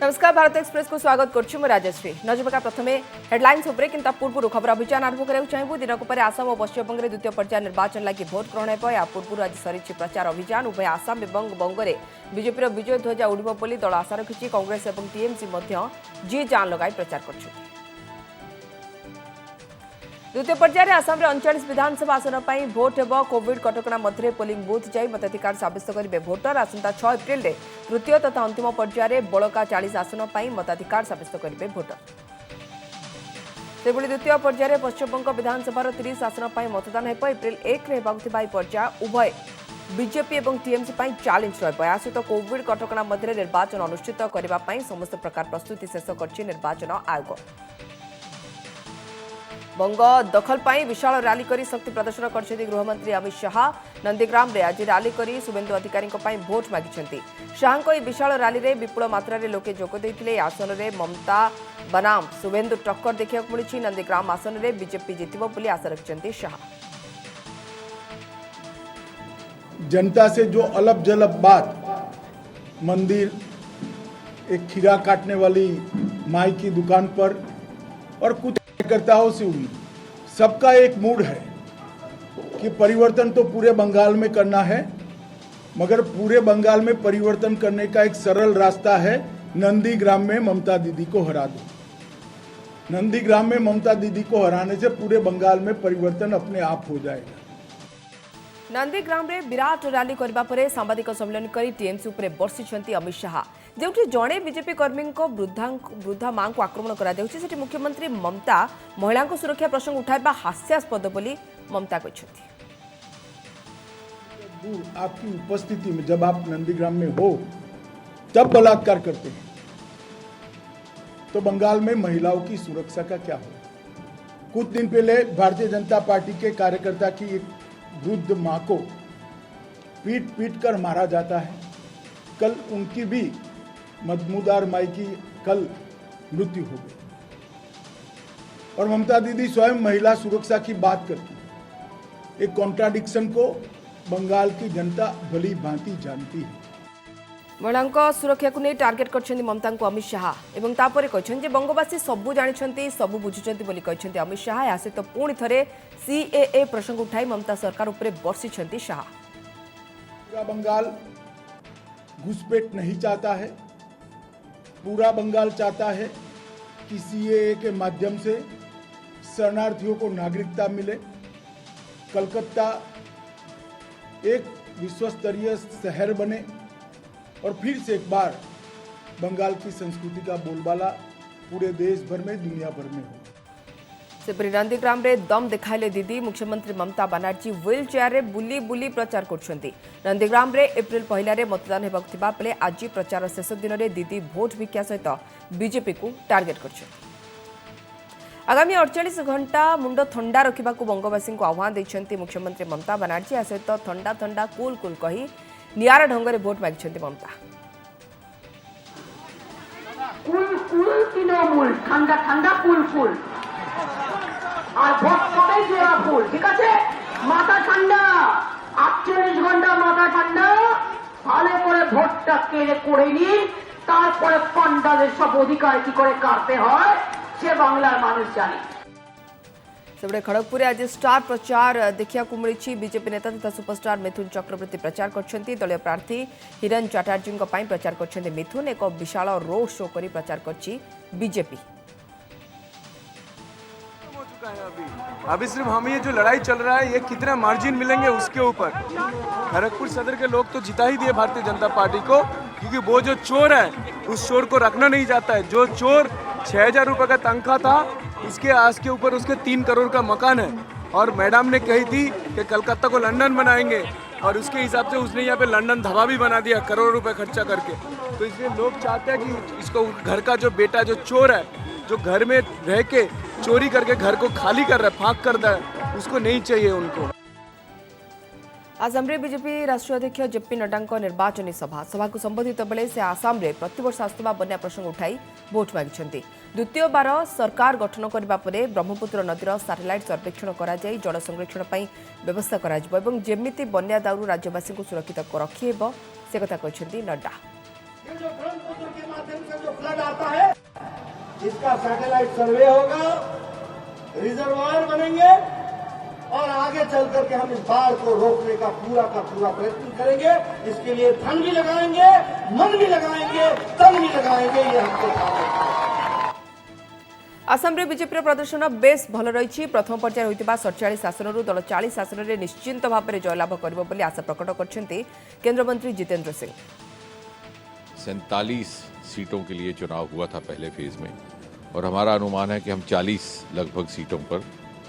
नमस्कार भारत एक्सप्रेस को स्वागत करुच्ची मु राजश्री नजर पका प्रथम हेडलाइंस उपरे किंतु पूर्व खबर अभियान आरंभ करा चाहूँ दिन पर आसाम और पश्चिमबंग में द्वितीय पर्याय निर्वाचन लगी भोट ग्रहण हो या पूर्व आज सरी प्रचार अभियान उभय आसाम और बंगरे बीजेपी विजय ध्वजा उड़िब बोली दल आशा रखिंच कांग्रेस और टीएमसी जी जान लगाई प्रचार कर द्वितीय पर्यायर आसाम में 39 विधानसभा आसन पर भोट हेब कोविड कटकणा मध्य पोलिंग बुथ जाई मताधिकार सब्यस्त करेंगे भोटर आसंता 6 एप्रिल में तृतीय तथा अंतिम पर्यायर बड़का 40 आसन पर मताधिकार सब्यस्त करेंगे भोटर सेभଳି द्वितीय पर्यायर पश्चिमबंग विधानसभा 30 आसन पर मतदान हो एप्रिल 1 पर्याय उभय बीजेपी और टीएमसी चैलेंज रहा सहित कोविड कटकणा मध्य निर्वाचन अनुष्ठित करने समस्त प्रकार प्रस्तुति शेष कर निर्वाचन आयोग बंग दखल पर विशाल रैली कर शक्ति प्रदर्शन कर गृहमंत्री अमित शाह नंदीग्राम में आज रैली कर शुभेन्दु अधिकारी भोट मागिंट शाह विशाल रैली में विपुल मात्रा लोके जोगदे आसन में ममता बनाम शुभेन्दु टक्कर देखा मिली नंदीग्राम आसन में बीजेपी जीतब बोली आशा रखिंट शाह जनता से जो अलग जलब बात मंदिर एक खीरा काटने वाली माई की दुकान पर और कुछ कार्यकर्ताओं से हुई सबका एक मूड है कि परिवर्तन तो पूरे बंगाल में करना है मगर पूरे बंगाल में परिवर्तन करने का एक सरल रास्ता है नंदीग्राम में ममता दीदी को हरा दो। नंदीग्राम में ममता दीदी को हराने से पूरे बंगाल में परिवर्तन अपने आप हो जाएगा। नंदीग्राम में विराट रैली करबा परे सांबादिक सम्मेलन करी टीएमसी उपरे बर्षिछंती अमित शाह जोठी जड़े बीजेपी कर्मी वृद्धा मां को आक्रमण करा देउछि सेठी मुख्यमंत्री ममता महिला को सुरक्षा प्रसंग उठाइबा हास्यास्पद बोली ममता कहछथि। आपकी उपस्थिति में जब आप नंदीग्राम में हो तब बलात्कार करते हैं तो बंगाल में महिलाओं की सुरक्षा का क्या हो। कुछ दिन पहले भारतीय जनता पार्टी के कार्यकर्ता की एक वृद्ध मां को पीट पीट कर मारा जाता है। कल उनकी भी मजमूदार माई की कल मृत्यु हो गई और ममता दीदी स्वयं महिला सुरक्षा की बात करती है। एक कॉन्ट्राडिक्शन को बंगाल की जनता भली भांति जानती है। महिला सुरक्षा को नहीं टार्गेट कर ममता को अमित शाह और तापर कहते बंगवासी सबू जानी सबू बुझुंट बोली कहते अमित शाह या सहित पुणी थे सीएए प्रसंग उठाई ममता सरकार उपरे बर्षिछंती शाह। पूरा बंगाल घुसपैठ नहीं चाहता है। पूरा बंगाल चाहता है कि सीएए के माध्यम से शरणार्थियों को नागरिकता मिले। कलकत्ता एक विश्व स्तरीय शहर बने और फिर से एक बार बंगाल की संस्कृति का बोलबाला पूरे देश भर में दुनिया भर में हो। सेपरी नंदीग्राम में दम देखाइले दीदी मुख्यमंत्री ममता बनर्जी व्हील चेयर में बुली बुली प्रचार कर नंदीग्राम में एप्रिल पहला मतदान होगा बेले आज प्रचार शेष दिन में दीदी भोट भिक्षा सहित बीजेपी को टार्गेट कर आगामी 48 घंटा मुंड थंडा रखा बंगवासी को आह्वान देते मुख्यमंत्री ममता बनर्जी आ सहित थंडा थंडा कूल कूल कही नियारा ढंग से भोट मागिंट ममता। कूल कूल तृणमूल ठंडा ठंडा कूल कूल আর ভোট কবে জোড়া ফুল ঠিক আছে মাথা ঠান্ডা 48 ঘন্টা মাথা ঠান্ডা ভালো করে ভোটটা কেড়ে করে নিন তারপরে পান্ডাদের সব অধিকার কি করে কাটতে হয় সে বাংলার মানুষ জানে। सेबड़े खड़गपुर आज स्टार प्रचार देखा मिली बीजेपी नेता तथा सुपरस्टार मिथुन चक्रवर्ती प्रचार कर दलीय प्रार्थी हिरन चटर्जी प्रचार कर मिथुन एक विशाल रोड शो कर प्रचार कर बीजेपी। अभी सिर्फ हम ये जो लड़ाई चल रहा है ये कितना मार्जिन मिलेंगे उसके ऊपर खड़गपुर सदर के लोग तो जिता ही दिए भारतीय जनता पार्टी को क्योंकि वो जो चोर है उस चोर को रखना नहीं चाहता है। जो चोर 6,000 रुपये का तनख्वाह था इसके आज के ऊपर उसके 3 करोड़ का मकान है और मैडम ने कही थी कि कलकत्ता को लंदन बनाएंगे और उसके हिसाब से उसने यहाँ पे लंदन धवा भी बना दिया करोड़ रुपए खर्चा करके। तो इसलिए लोग चाहते हैं कि इसको घर का जो बेटा जो चोर है जो घर में रह के चोरी करके घर को खाली कर रहा है फाँक कर रहा है उसको नहीं चाहिए उनको। आसाम रे बीजेपी राष्ट्रीय अध्यक्ष जेपी नड्डा निर्वाचनी सभा को संबोधित बेले से आसाम रे प्रतिवर्ष आसुवा बन्या प्रसंग उठाई भोट मागिंट द्वितीय बार सरकार गठन करबा परे ब्रह्मपुत्र नदीर सैटेलाइट सर्वेक्षण करा जाई जल संरक्षण पई व्यवस्था करा जिवो एवं जेमिति बन्या दाउरू राज्यवासी को सुरक्षित रखी हेबो से कथा कहछन्ती नड्डा। फ्लड आता है, इसका सैटेलाइट सर्वे होगा, रिजर्वायर बनेंगे और आगे चल करके हम इस बाढ़ को रोकने का पूरा प्रयत्न करेंगे। इसके लिए धन भी लगाएंगे, मन भी लगाएंगे, तन भी लगाएंगे। ये हमको काम है। आसाम रे बीजेपी प्रदर्शन बेस भल रही। प्रथम पर्यायर होता 47 आसन दल 40 आसन में निश्चिंत भाव में जयलाभ कर आशा प्रकट कर केंद्रमंत्री जितेंद्र सिंह। 47 सीटों के लिए चुनाव हुआ था पहले फेज में और हमारा अनुमान है कि हम 40 लगभग सीटों पर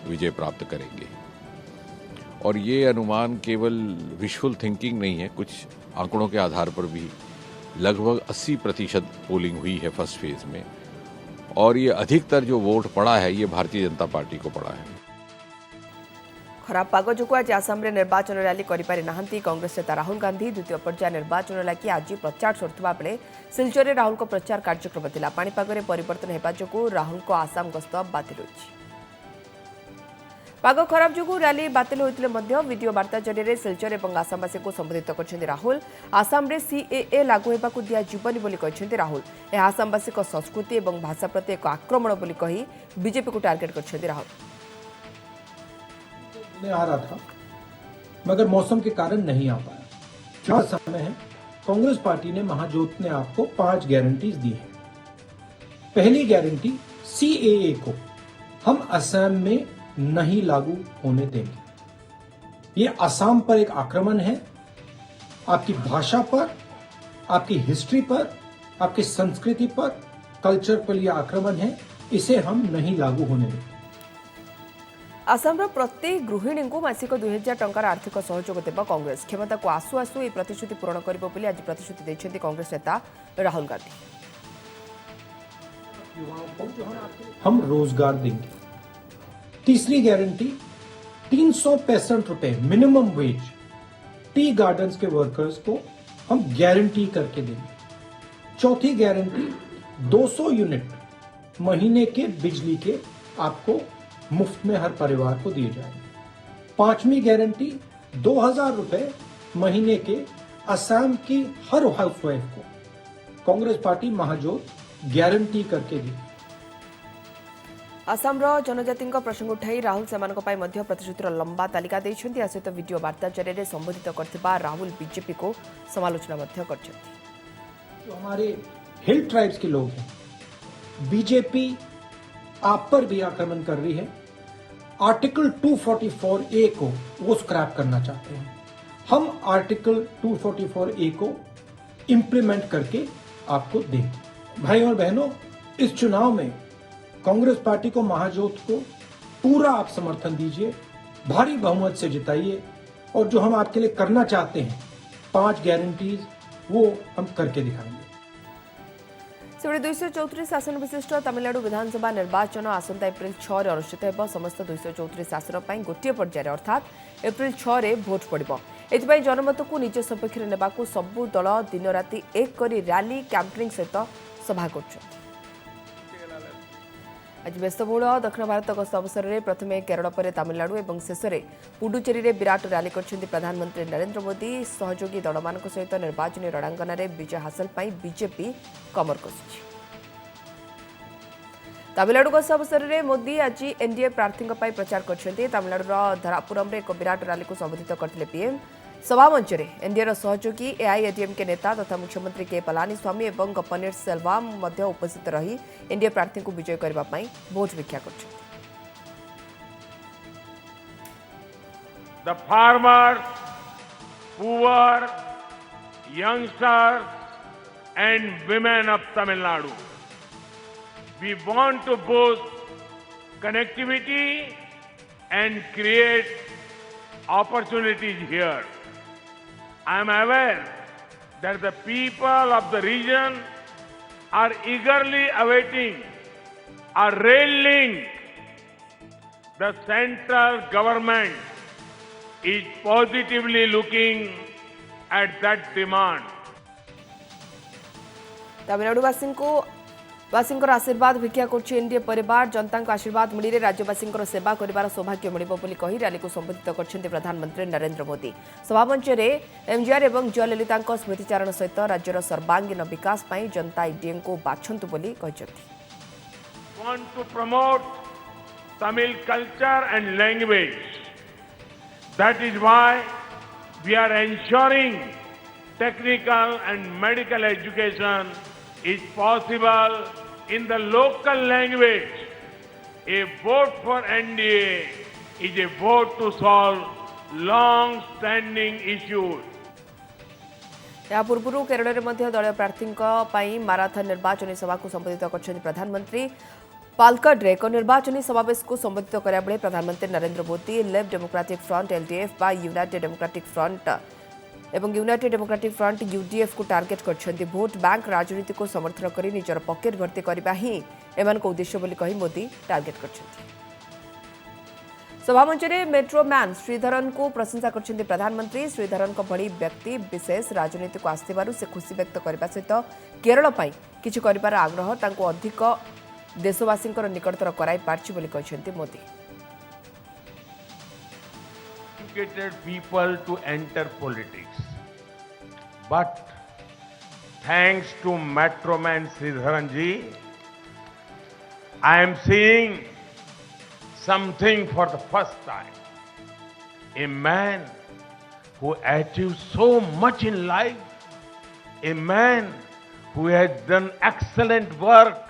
विजय प्राप्त करेंगे। और ये अनुमान केवल विजुअल थिंकिंग नहीं है, कुछ आंकड़ों के आधार पर भी लगभग 80% पोलिंग हुई है फर्स्ट फेज में और ये अधिकतर जो वोट पड़ा है ये भारतीय जनता पार्टी को पड़ा है। खराब पाग जो आज आसाम रे निर्वाचन रैली करि नाहंती कांग्रेस नेता राहुल गांधी। द्वितीय पर्याय निर्वाचन लगी आज प्रचार सरुवा बेले सिलचर में राहुल प्रचार कार्यक्रम थिला। पाणीपाग परिवर्तन होगा जो राहुल आसाम गस्त बातिल होइछि। पाग खराब जो रैली बातिल होते वीडियो वार्ता जरिए सिलचर और आसामवासी को संबोधित कर राहुल। आसाम रे सीएए लागू होगा दिज्वनी बोली कहते राहुल। यह आसामवासी संस्कृति और भाषा प्रति एक आक्रमण बोली कही बीजेपी को टार्गेट कर राहुल। आ रहा था मगर मौसम के कारण नहीं आ पाया। क्या समय है, कांग्रेस पार्टी ने महाजोत ने आपको 5 गारंटीज दी है। पहली गारंटी, सीएए को हम असम में नहीं लागू होने देंगे। ये असम पर एक आक्रमण है, आपकी भाषा पर, आपकी हिस्ट्री पर, आपकी संस्कृति पर, कल्चर पर यह आक्रमण है। इसे हम नहीं लागू होने देंगे। आसाम प्रत्येक गृहिणी को मासिक 2000 टंकार आर्थिक सहयोग देव कांग्रेस। क्षमता को आसु आसु यह प्रतिश्रुति पूरण कर आज प्रतिश्रुति देते कांग्रेस नेता राहुल गांधी। हम रोजगार देंगे। तीसरी गारंटी, 365 रुपए मिनिमम वेज टी गार्डन्स के वर्कर्स को हम गारंटी करके देंगे। चौथी गारंटी, 200 यूनिट महीने के बिजली के आपको मुफ्त में हर परिवार को दिए जाएंगे। पांचवी गारंटी, 2000 रुपए महीने के असम की हर हाउसवाइफ को कांग्रेस पार्टी महाजोत गारंटी करके दी। आसाम जनजाति प्रसंग उठाई राहुल से प्रतिश्रुतिर लंबा तालिका देते। आ सहित वीडियो वार्ता जरिए संबोधित कर राहुल बीजेपी को समालोचना कर। जो हमारे हिल ट्राइब्स के लोग हैं, बीजेपी आप पर भी आक्रमण कर रही है। आर्टिकल 244A को वो स्क्रैप करना चाहते हैं। हम आर्टिकल 244A को इंप्लीमेंट करके आपको देंगे। भाई और बहनों, इस चुनाव में कांग्रेस पार्टी को महाजोत को पूरा आप समर्थन दीजिए, भारी बहुमत से जिताइए और जो हम आपके लिए करना चाहते हैं 5 गारंटीज वो हम करके दिखाएंगे। 234 आसन विशिष्ट तमिलनाडु विधानसभा निर्वाचन आसंता एप्रिल 6 रे अनुष्ठित होगा। समस्त 234 आसन पर गोटे पर्यायर अर्थात एप्रिल 6 रे भोट पड़ो। एथि जनमत को निज सपक्ष ने सबु दल दिन राति एक करी रैली कैंपेनिंग सहित सभा कर। आज व्यस्तबहुल दक्षिण भारत गस्त अवसर में प्रथमे केरल पर तमिलनाडु और शेष में पुडुचेरी में विराट रैली कर प्रधानमंत्री नरेंद्र मोदी। सहयोगी दल मान सहित निर्वाचन रणांगन में विजय हासिल पर बीजेपी कमर कसी। तमिलनाडु गस्त अवसर में मोदी आज एनडीए प्रार्थी प्रचार कर। तमिलनाडु धरापुरम में एक विराट रैली को संबोधित करते पीएम। सभा मंच में एनडीए सहयोगी एआईएडीएमके नेता तथा मुख्यमंत्री के पलानीस्वामी और पनीर सेल्वम उपस्थित रही एनडीए प्रार्थी को विजय करने भोट भिक्षा कर। The farmers, poor, youngsters and women of Tamil Nadu. We want to boost connectivity and create opportunities here. I am aware that the people of the region are eagerly awaiting a rail link. The central government is positively looking at that demand. तमिलनाडुवासी को वासींकर आशीर्वाद भिक्षा करछि NDA परिवार जनता आशीर्वाद मिले राज्यवासींकर सेवा करिवार सौभाग्य मिलिबो बोली कहि रैली को संबोधित करछन्ते प्रधानमंत्री नरेंद्र मोदी। सभामंच रे एमजीआर एवं जयललिता स्मृतिचारण सहित राज्यर सर्वांगीन विकास पई जनता ईडीएम को बाछंतु बोली कहिसथि। Want to promote Tamil culture and language. That is why we are ensuring technical and medical education is possible in the local language. A vote for NDA is a vote to solve long-standing issues. या पूर्व केरल में दलीय प्रार्थी marathon निर्वाचन सभा को संबोधित कर प्रधानमंत्री पालकड एक निर्वाचन समावेश को संबोधित करा बेले प्रधानमंत्री Narendra Modi left democratic front LDF बा यूनाइटेड डेमोक्रेटिक फ्रंट एवं यूनाइटेड डेमोक्रेटिक फ्रंट यूडीएफ को टार्गेट कर भोट बैंक राजनीति को समर्थन कर निजर पकेट भर्ती करने ही एमान को उद्देश्य बोली कही मोदी टार्गेट कर सभामंच में मेट्रो मैन श्रीधरन को प्रशंसा कर प्रधानमंत्री। श्रीधरन को भली व्यक्ति विशेष राजनीति को आसथिबारु से खुशी व्यक्त करने सहित केरल पई किछि करिबार आग्रह तांको अधिक देशवासी निकटतर कराई पार्छि बोली कहिसेंति Modi. Educated people to enter politics, but thanks to Metro Man Sridharan ji, I am seeing something for the first time. A man who achieved so much in life, a man who has done excellent work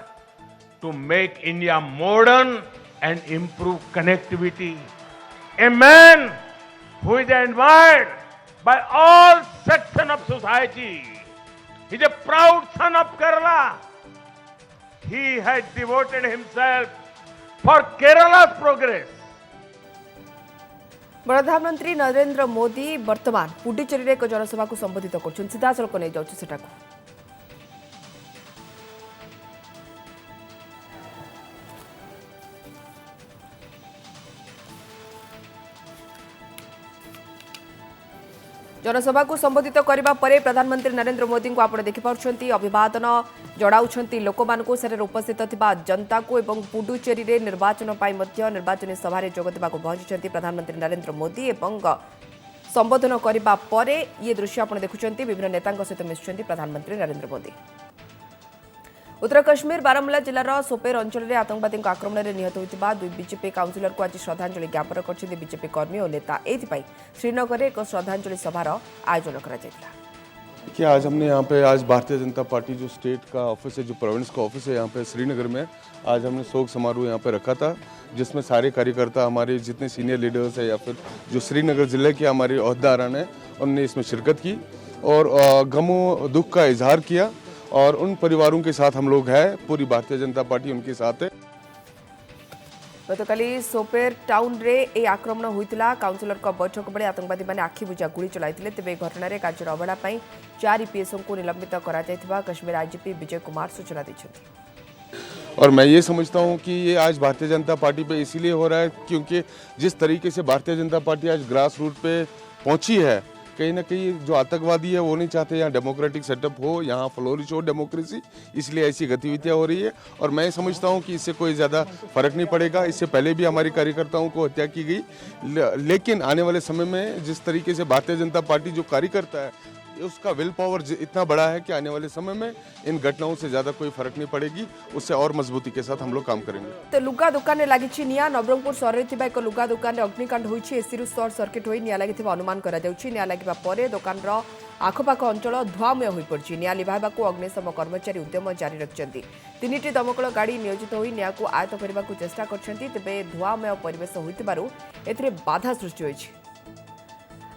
to make India modern and improve connectivity. A man who is admired by all sections of society. He is a proud son of Kerala. He has devoted himself for Kerala's progress. प्रधानमंत्री नरेंद्र मोदी वर्तमान पुडुचेरी एक जनसभा को संबोधित कर सीधासलख नहीं जाऊँ सेटा जनसभा को संबोधित करने पर प्रधानमंत्री नरेंद्र मोदी को आप देखिपुंट अभिवादन जड़ाऊँच लोक उपस्थित थिबा जनता को एवं पुडुचेरी रे निर्वाचन पाई निर्वाचन सभा जोगदेवा पहुंची प्रधानमंत्री नरेंद्र मोदी एवं संबोधन करने पर ये दृश्य आप देखुंट विभिन्न नेता सहित मिशुंट प्रधानमंत्री नरेंद्र मोदी। उत्तर कश्मीर बारामूला जिलार सोपेर अंचल में आतंकवादी आक्रमण में निहत होता दुई बीजेपी काउंसिलर को आज श्रद्धांजलि ज्ञापन कर बीजेपी कर्मी और नेता एथपाई श्रीनगर में एक श्रद्धांजलि सभार आयोजन कर आज हमने यहाँ पे आज भारतीय जनता पार्टी जो स्टेट का ऑफिस है, जो प्रोविंस का ऑफिस है यहाँ पे श्रीनगर में, आज हमने शोक समारोह यहाँ पे रखा था जिसमें सारे कार्यकर्ता हमारे जितने सीनियर लीडर्स है या फिर जो श्रीनगर जिले के हमारे ओहदेदारान हैं उन्होंने इसमें शिरकत की और गमो दुख का इजहार किया और उन परिवारों के साथ हम लोग हैं, पूरी भारतीय जनता पार्टी उनके साथ है। गतकाली सोपेर टाउन रे ए आक्रमण होइतिला काउंसिलर का बैठक बेले आतंकवादी माने आखि बुझा गुली चलाइतिले तेबे घटना रे कार्य अवहेला पई 4 ईपीएसओ को निलंबित करा जायतिबा कश्मीर आईजीपी विजय कुमार सूचना दैछथि। और मैं ये समझता हूँ कि ये आज भारतीय जनता पार्टी पे इसीलिए हो रहा है क्योंकि जिस तरीके से भारतीय जनता पार्टी आज ग्रास रूट पे पहुंची है, कहीं ना कहीं जो आतंकवादी है वो नहीं चाहते यहाँ डेमोक्रेटिक सेटअप हो, यहाँ फ्लोरिश हो डेमोक्रेसी, इसलिए ऐसी गतिविधियाँ हो रही है। और मैं समझता हूँ कि इससे कोई ज़्यादा फर्क नहीं पड़ेगा। इससे पहले भी हमारे कार्यकर्ताओं को हत्या की गई, लेकिन आने वाले समय में जिस तरीके से भारतीय जनता पार्टी जो कार्य करता है उसका विल पावर इतना बड़ा है कि आने वाले समय में इन घटनाओं से ज्यादा कोई फर्क नहीं पड़ेगी, उससे और मजबूती के साथ हम लोग काम करेंगे। तो लुगा दुकान में लगी निया नवरंगपुर सहर में एक लुगा दुकान में अग्निकांड होती एसी सर्ट सर्किट हो निया लगी अनुमान निया लगे दुकान आखपाख अंचल धुआमय हो पड़ी। निया लिभाइबा अग्निशम कर्मचारी उद्यम जारी रखिंट 3टी दमकल गाड़ी नियोजित हो निया को आयत्त करने को चेष्टा करे धुआमय परिवेश होते बाधा सृष्टि होती।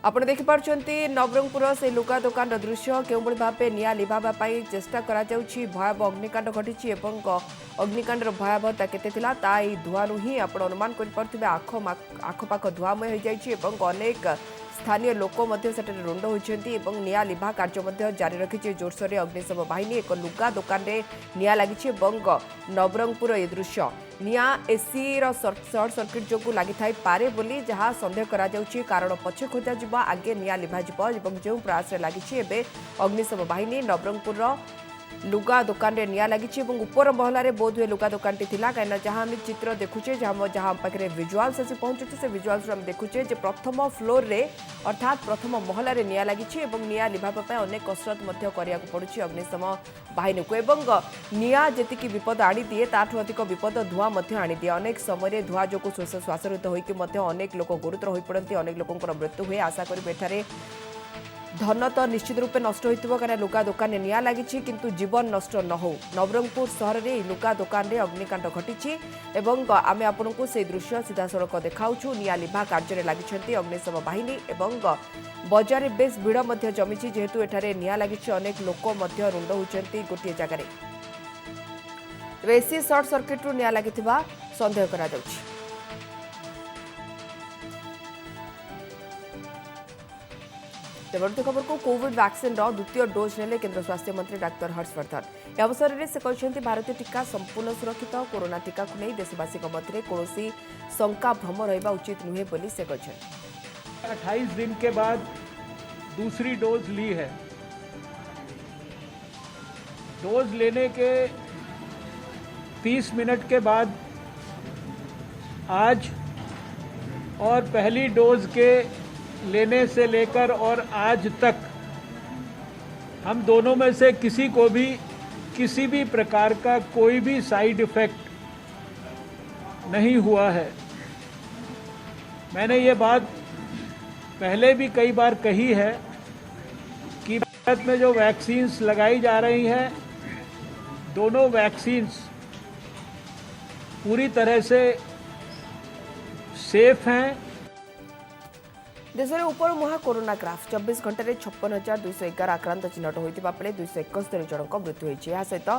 आपण देखिपुंट नवरंगपुर से लुगा दुकान दृश्य क्यों भाव निया लिभाई चेष्टा भयावह अग्निकांड घटी अग्निकांडर भयावहता केते धुआं ही आप अनुमान कर आखपाख धुआमय हो अनेक स्थानीय लोक रुंड होती निया लिभा कार्य जारी रखी जोरसोर अग्निशम बाहिनी एक लुगा दुकान में निया लगी नवरंगपुर ये दृश्य निया एसी सर्ट सर्किट जो लगी पारे बोली जहाँ सन्देह करा कारण पछे खोजा आगे निया लिभा जो प्रयास लगी अग्निशम बाहिनी नवरंगपुर लुगा दुकान रे निया लगी ऊपर महल में बोध हुए लुगा दुकान थिला कहीं जहाँ आम चित्र देखुचे जहाँ पाखे विजुआल्स आसी पहुंचुचे से विजुआल्स आम देखुचे प्रथम फ्लोर रे अर्थात प्रथम महल में निया लगी निया लिभापा अनेक कसरत करा पड़ुछि अग्निशम बाहिनी को एवं निया जी विपद आनी दिए ताठू अधिक विपद धुआं आनी दिए अनेक समय धुआं जो श्वासरुद्ध होकर अनेक लोक गुरुतर हो पड़ती अनेक लोक मृत्यु हुए आशा करें धन तो निश्चित रूपे नष्ट होइतिबो कारण लुगा दुकान में निया लगी किंतु जीवन नष्ट न हो नवरंगपुर सहर में लुगा दुकान में अग्निकांड घटी एवं आमे आपनकु से दृश्य सीधा सड़क देखाउछु निया लिभा कार्य लगी अग्निशम बाहिनी एवं बजार बेस भिड़ मध्य जमी जेहेतु एठारे निया लगी अनेक लोक मध्य रुंड होउछंती गोटे जगार एसी सर्ट सर्किट निया लगी सन्देह करा जाउछि। तेवरती खबर को कोविड वैक्सीन द्वितीय डोज नेले केंद्र स्वास्थ्य मंत्री डाक्टर हर्षवर्धन ए अवसर में से कहते भारतीय टीका संपूर्ण सुरक्षित कोरोना टीका को नहीं देशवासी मध्य कौन शंका भ्रम रहा उचित नुहे बोली से कहते 28 दिन के बाद दूसरी डोज ली है। डोज लेने के 30 मिनट के बाद आज और पहली डोज के लेने से लेकर और आज तक हम दोनों में से किसी को भी किसी भी प्रकार का कोई भी साइड इफेक्ट नहीं हुआ है। मैंने ये बात पहले भी कई बार कही है कि भारत में जो वैक्सीन्स लगाई जा रही हैं दोनों वैक्सीन्स पूरी तरह से सेफ हैं। देश में ऊपर मुहा कोरोना ग्राफ 24 घंटे 56,211 आक्रांत चिन्हट होता बेले 271 जनक मृत्यु होती है सहित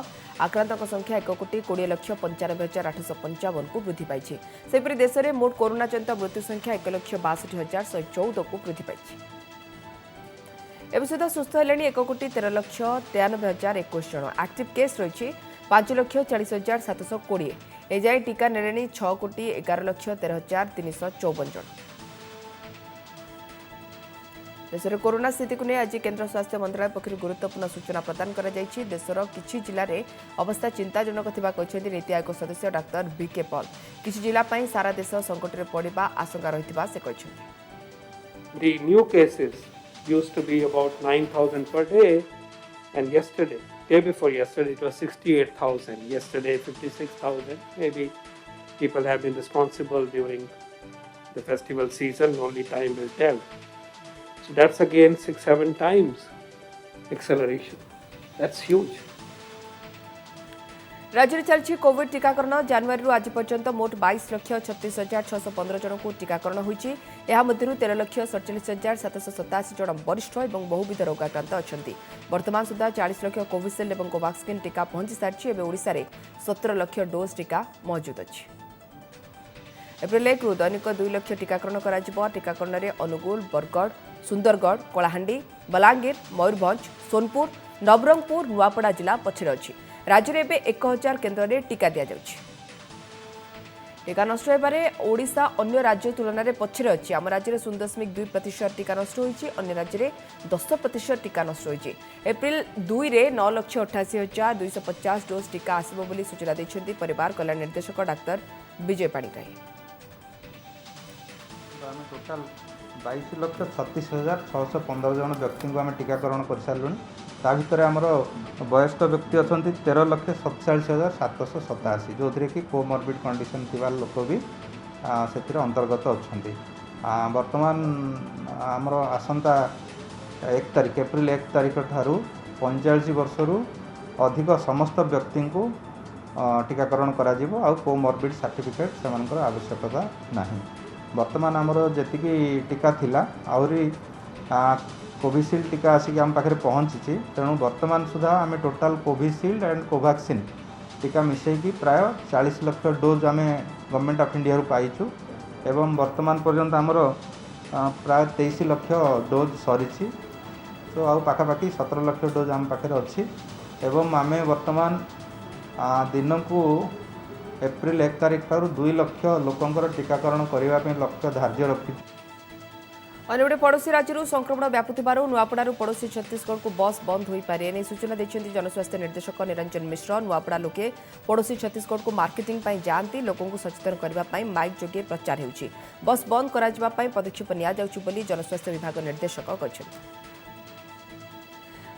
आक्रांत संख्या 1,20,95,855 को वृद्धि पाई। सेपरी देश में मोट कोरोना जनित मृत्यु संख्या 1,62,114 को वृद्धि पाई। एवं सुधा सुस्थ है 1,13,93,021 जन एक्टिव केस रही 5,40,720 एजाए टीका ने 6,11,13,354 जन। देश में कोरोना स्थिति को नहीं आज केंद्र स्वास्थ्य मंत्रालय पक्षर गुरुत्वपूर्ण सूचना प्रदान कर देशर किछि जिले में अवस्था चिंताजनक थिबा कहछन्ती नीति आयोग सदस्य डाक्टर बीके पॉल किछि जिला पई सारा देश संकट में पड़िबा आशंका रहितबा से कहछन्ती। The new cases used to be about 9,000 per day, and day before yesterday, it was 68,000. Yesterday, 56,000. Maybe people have been responsible during the festival season. Only time will tell. So that's again 6-7 times acceleration. That's huge. राज्य में चलती Covid टीकाकरण जनवरी आज पर्यंत मोट 22,36,615 जन को टीकाकरण होती है मध्य 13,47,787 जन वरिष्ठ और बहुविध रोगाक्रांत अच्छा वर्तमान सुधा 40 लाख कोविशील्ड और कोवाक्सिन टीका पहुंची सारी ओडिशा रे 17 लाख डोज टीका मौजूद अच्छी। एप्रिल 1 रु दैनिक 2 लाख टीकाकरण टीकाकरण में अनुगुल बरगढ़ सुंदरगढ़ कलाहांडी बलांगीर मयूरभंज सोनपुर नवरंगपुर नुआपड़ा जिला पछरे अच्छी। राज्य में 1,000 केन्द्र में टीका दि जाउछि। टीका नष्ट होबारे ओडिशा अन्य राज्य तुलन में पछरे अच्छी। आम राज्य में 0.2% टीका नष्ट होइछि अन्य राज्य में 10% टीका नष्ट होइछि। एप्रिल 2 रे 9,88,250 डोज टीका आसिबो बोली सूचना दैछन्ती परिवार कल्याण निर्देशक डाक्टर विजय पाणिग्राही। टोटाल 22,36,615 जन व्यक्ति को आम टीकाकरण कर सारूँ ता भर आमर वयस्क व्यक्ति अच्छा 13,47,787 जो थी कि कोमॉर्बिड कंडीशन थी लोक भी से अंतर्गत अच्छा। वर्तमान आमर आसंता 1 तारीख एप्रिल 1 तारीख ठारू 45 वर्षरू अधिक समस्त व्यक्ति को टीकाकरण करा कोमॉर्बिड सर्टिफिकेट से आवश्यकता नहीं। वर्तमान आमर जी टीका थिला आहरी कोविशील्ड टीका आसिक आम पाखे पहुँची तेणु वर्तमान सुधा आम टोटाल कोविशील्ड एंड कोवैक्सीन टीका मिसेकी प्राय 40 लाख डोज आम गवर्नमेंट ऑफ इंडिया पाइचु एवं वर्तमान पर्यंत आमर प्राय 23 लाख डोज सरी तो आउ पाखापाखि 17 लाख डोज आम पाखे अच्छी एवं आम वर्तमान दिन को एप्रिल 1 तारीख ठारू 2 लाख लोकंकर टीकाकरण करने लक्ष्य धार्य रखी। अन्यपटे पड़ोशी राज्य संक्रमण व्यापुथिबारु नुआपड़ारू पड़ोशी छत्तीसगढ़ को बस बंद हो पारे एने सूचना देते जनस्वास्थ्य निर्देशक निरंजन मिश्र। नुआपड़ा लोके पड़ोशी छत्तीसगढ़ को मार्केटिंग जाती लोकों को सचेतन करने माइक जोगे प्रचार होउछि। बस बंद करा पदक्षेप निया जाउछि बोली जनस्वास्थ्य विभाग निर्देशक कहछन्ति।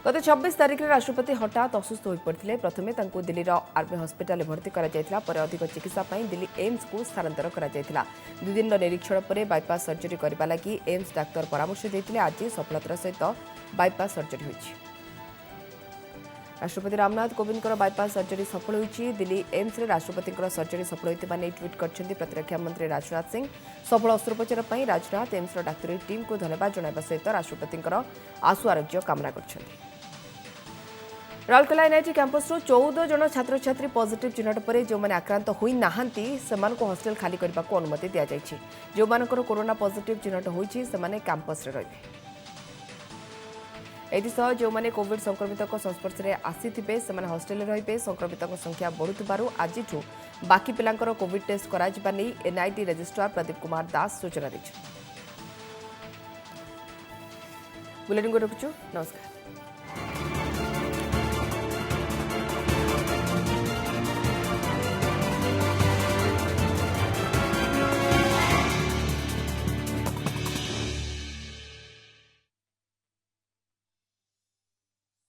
गत 26 तारिख में राष्ट्रपति हठात असुस्थ हो पड़ते। प्रथमे तांको दिल्ली आर्मी हस्पिटाल भर्ती कर अधिक चिकित्सा दिल्ली एम्स को स्थानांतर कर 2 दिन निरीक्षण पर बाइपास सर्जरी करने लगी एम्स डाक्तर परामर्श देते। आज सफलतार सहित बाइपास सर्जरी होइछि। राष्ट्रपति रामनाथ कोविंद बाइपास सर्जरी सफल होइछि। दिल्ली एम्स रे राष्ट्रपति सर्जरी सफल होइतिबा नै ट्वीट करछन्ति प्रतिरक्षा मंत्री राजनाथ सिंह। सफल अस्त्रोपचार पर राजनाथ एम्स डाक्तरी टीम को धन्यवाद जणाइबा सहित राष्ट्रपति आशु आरोग्य कामना करछन्ति। राउरकेला एनआईटी कैंपस 14 जन छात्र छात्री पॉजिटिव चिन्हट पर जो मैंने आक्रांत होई नाहंती सेमान को हॉस्टल खाली करने को अनुमति दिया जायछि। जो मानकर कोरोना पॉजिटिव चिन्हट होइछि सेमाने कैंपस रे रहिबे। एदिसह जो माने कोविड संक्रमित संस्पर्श में आसीथिबे सेमाने हॉस्टल रे रहिबे। संक्रमित संख्या बढ़ुथिबारु आजिठु बाकी पिलांकर कोविड टेस्ट कराजिबा नै एनआईटी रजिस्ट्रार प्रदीप कुमार दास सूचना दैछथि। बुलेटिन को रखुछु। नमस्कार।